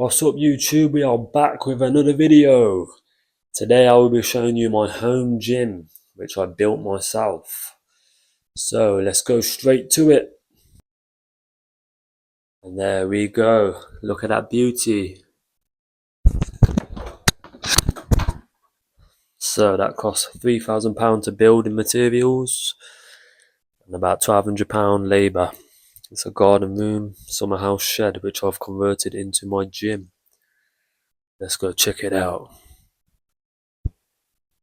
What's up YouTube? We are back with another video. Today I will be showing you my home gym, which I built myself. So let's go straight to it. And there we go. Look at that beauty. So that cost £3,000 to build in materials and about £1,200 labour. It's a garden room, summer house shed, which I've converted into my gym. Let's go check it out.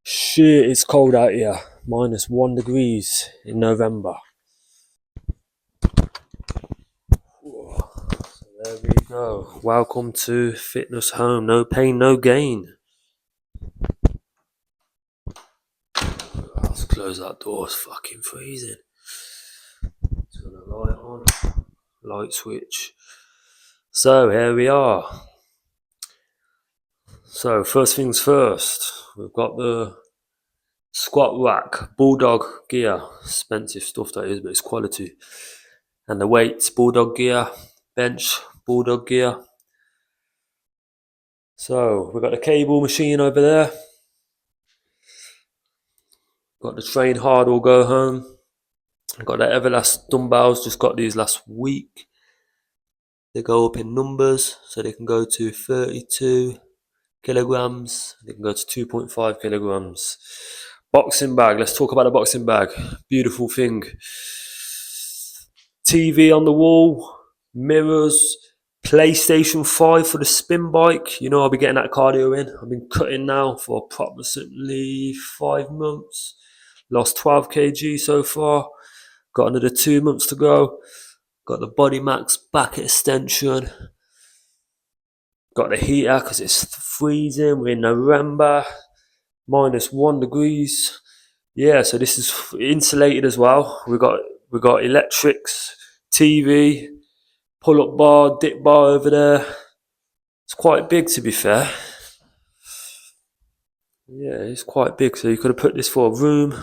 Shit, it's cold out here. -1 degrees in November. So there we go. Welcome to Fitness Home. No pain, no gain. Let's close that door. It's fucking freezing. Turn the light on. Light switch. So here we are. So first things first. We've got the squat rack, Bulldog gear. Expensive stuff that is, but it's quality. And the weights, Bulldog gear. Bench, Bulldog gear. So we've got the cable machine over there. Got the train hard or go home. Got the Everlast dumbbells, just got these last week. They go up in numbers, so they can go to 32 kilograms. They can go to 2.5 kilograms. Boxing bag, let's talk about the boxing bag. Beautiful thing. TV on the wall, mirrors, PlayStation 5 for the spin bike. You know, I'll be getting that cardio in. I've been cutting now for approximately 5 months. Lost 12 kg so far. Got another 2 months to go. Got the Body Max back extension. Got the heater because it's freezing. We're in November. -1 degrees. Yeah, so this is insulated as well. We got electrics, TV, pull-up bar, dip bar over there. It's quite big, to be fair. Yeah, it's quite big. So you could have put this for a room,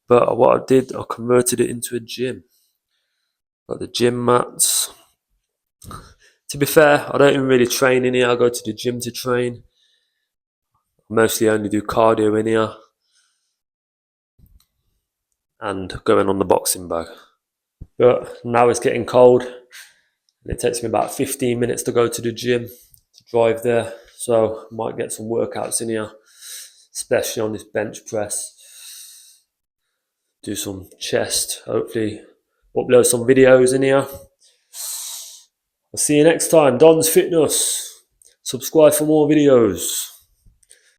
but what I did, I converted it into a gym. Got the gym mats. To be fair, I don't even really train in here. I go to the gym to train. I mostly only do cardio in here and going on the boxing bag. But now it's getting cold and it takes me about 15 minutes to go to the gym, to drive there. So I might get some workouts in here, especially on this bench press. Do some chest, hopefully upload some videos in here. I'll see you next time. Don's Fitness. Subscribe for more videos.